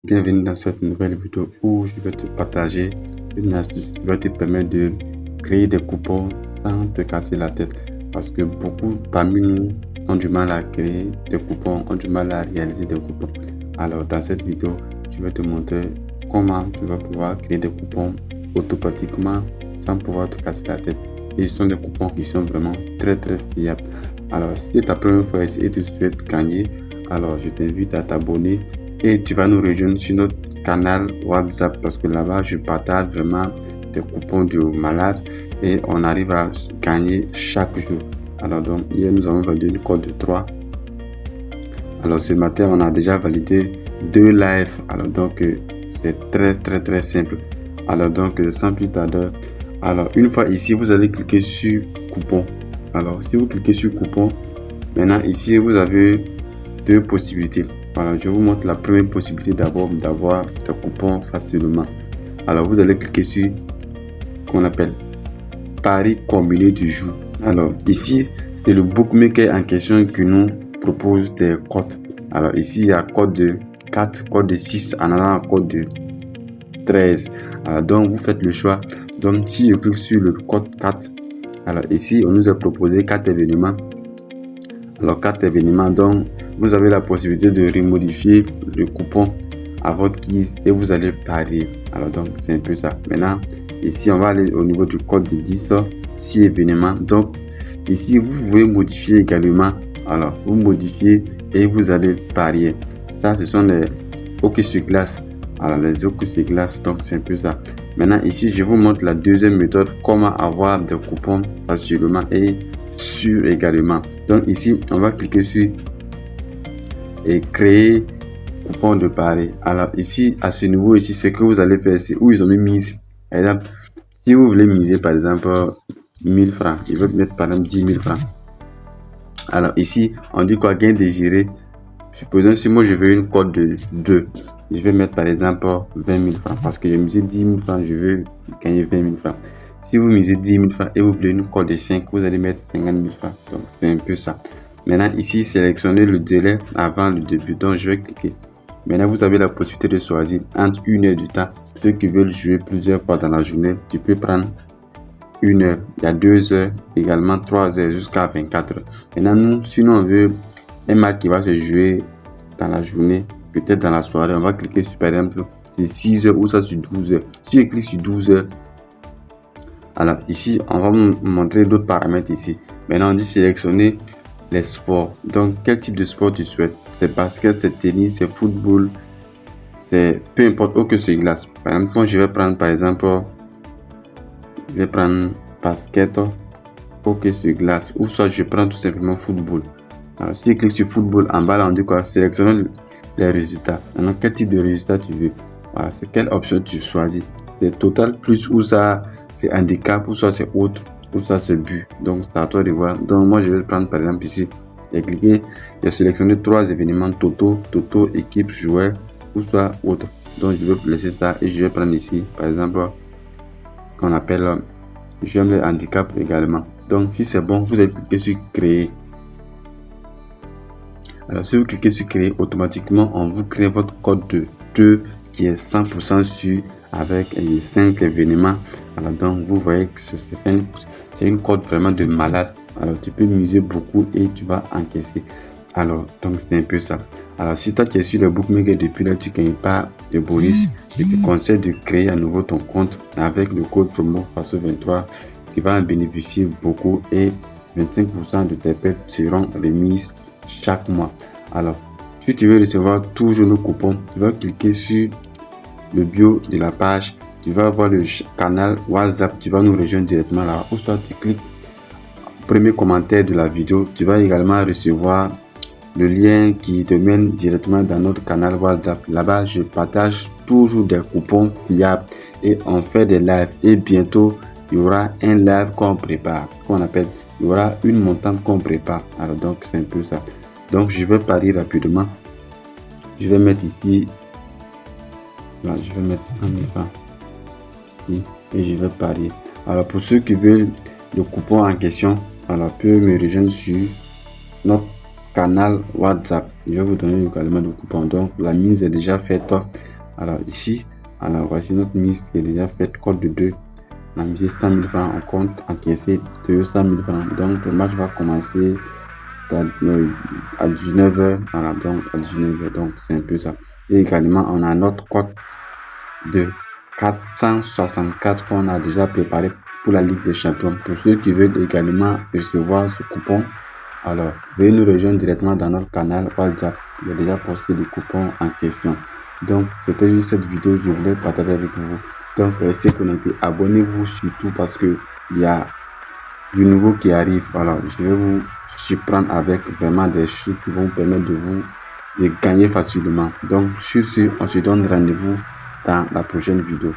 Bienvenue dans cette nouvelle vidéo où je vais te partager une astuce qui va te permettre de créer des coupons sans te casser la tête. Parce que beaucoup parmi nous ont du mal à créer des coupons, ont du mal à réaliser des coupons. Alors dans cette vidéo, je vais te montrer comment tu vas pouvoir créer des coupons automatiquement sans pouvoir te casser la tête. Et ce sont des coupons qui sont vraiment très fiables. Alors si c'est ta première fois ici et tu souhaites gagner, alors je t'invite à t'abonner et tu vas nous rejoindre sur notre canal WhatsApp parce que là-bas je partage vraiment des coupons de malade et on arrive à gagner chaque jour. Alors donc hier nous avons validé une cote de 3. Alors ce matin on a déjà validé 2 lives. Alors donc c'est très simple. Alors donc sans plus tarder, alors une fois ici vous allez cliquer sur coupon. Alors si vous cliquez sur coupon, maintenant ici vous avez deux possibilités. Voilà, je vous montre la première possibilité d'abord d'avoir des coupons facilement. Alors vous allez cliquer sur qu'on appelle pari combiné du jour. Alors ici c'est le bookmaker en question qui nous propose des codes. Alors ici il y a code de 4, code de 6 en allant à code de 13. Alors donc vous faites le choix. Donc si je clique sur le code 4, alors ici on nous a proposé 4 événements. Alors 4 événements, donc vous avez la possibilité de remodifier le coupon à votre guise et vous allez parier. Alors donc c'est un peu ça. Maintenant ici on va aller au niveau du code de 10, 6 événements. Donc ici vous pouvez modifier également. Alors vous modifiez et vous allez parier. Ça ce sont les hockey sur glace. Alors les hockey sur glace, donc c'est un peu ça. Maintenant ici je vous montre la deuxième méthode, comment avoir des coupons facilement et sûr également. Donc ici on va cliquer sur et créer coupon de pari. Alors ici à ce niveau ici, ce que vous allez faire, c'est où ils ont mis mise. Par exemple, si vous voulez miser par exemple 1000 francs, ils veulent mettre par exemple 10 000 francs. Alors ici on dit quoi, gain désiré. Supposons si moi je veux une cote de 2, je vais mettre par exemple 20 000 francs parce que je misé 10 000 francs, je veux gagner 20 000 francs. Si vous misez 10 000 francs et vous voulez une cote de 5, vous allez mettre 50 000 francs. Donc c'est un peu ça. Maintenant ici, sélectionnez le délai avant le début. Donc je vais cliquer. Maintenant vous avez la possibilité de choisir entre 1 heure du temps. Ceux qui veulent jouer plusieurs fois dans la journée, tu peux prendre 1 heure. Il y a 2 heures, également 3 heures jusqu'à 24 heures. Maintenant nous, si on veut un match qui va se jouer dans la journée, peut-être dans la soirée, on va cliquer sur par exemple c'est 6 heures ou ça sur 12 heures. Si je clique sur 12 heures, alors ici on va vous montrer d'autres paramètres ici. Maintenant on dit sélectionner les sports. Donc quel type de sport tu souhaites? C'est basket, c'est tennis, c'est football, c'est peu importe aucun sur glace. Par exemple, moi je vais prendre par exemple, je vais prendre basket, hockey sur glace, ou soit je prends tout simplement football. Alors si je clique sur football, en bas là on dit quoi? Sélectionner les résultats. Maintenant quel type de résultat tu veux? Voilà, c'est quelle option tu choisis. C'est total plus ou ça c'est handicap ou soit c'est autre ou ça c'est but. Donc c'est à toi de voir. Donc moi je vais prendre par exemple ici. J'ai cliqué, j'ai sélectionné 3 événements toto, équipe, joueur ou soit autre. Donc je vais laisser ça et je vais prendre ici par exemple qu'on appelle j'aime le handicap également. Donc si c'est bon, vous allez cliquer sur créer. Alors si vous cliquez sur créer, automatiquement on vous crée votre code de 2 qui est 100% sûr avec 5 événements. Alors donc vous voyez que c'est une code vraiment de malade. Alors tu peux miser beaucoup et tu vas encaisser. Alors donc c'est un peu ça. Alors si toi tu es sur le bookmaker depuis là, tu ne gagnes pas de bonus, je te conseille de créer à nouveau ton compte avec le code promo FASO23 qui va en bénéficier beaucoup et 25% de tes pertes seront remises chaque mois. Alors si tu veux recevoir toujours nos coupons, tu vas cliquer sur le bio de la page, tu vas voir le canal WhatsApp, tu vas nous rejoindre directement là, ou soit tu cliques au premier commentaire de la vidéo, tu vas également recevoir le lien qui te mène directement dans notre canal WhatsApp. Là-bas je partage toujours des coupons fiables et on fait des lives et bientôt il y aura un live qu'on prépare, qu'on appelle, il y aura une montante qu'on prépare. Alors donc c'est un peu ça. Donc je vais parier rapidement. Je vais mettre ici, là, je vais mettre 100 000 francs ici et je vais parier. Alors pour ceux qui veulent le coupon en question, alors peut me rejoindre sur notre canal WhatsApp. Je vais vous donner également le coupon. Donc la mise est déjà faite. Alors ici, alors voici notre mise qui est déjà faite, code de 2. On a mis 100 000 francs, on compte encaisser 200 000 francs. Donc le match va commencer à 19h. Voilà, donc à 19h, donc c'est un peu ça. Et également, on a notre code de 464 qu'on a déjà préparé pour la Ligue des Champions. Pour ceux qui veulent également recevoir ce coupon, alors veuillez nous rejoindre directement dans notre canal WhatsApp. Il y a déjà posté le coupon en question. Donc c'était juste cette vidéo, je voulais partager avec vous. Donc restez connectés, abonnez-vous surtout parce que il y a du nouveau qui arrive. Alors je vais vous surprendre avec vraiment des choses qui vont vous permettre de gagner facilement. Donc sur ce, on se donne rendez-vous dans la prochaine vidéo.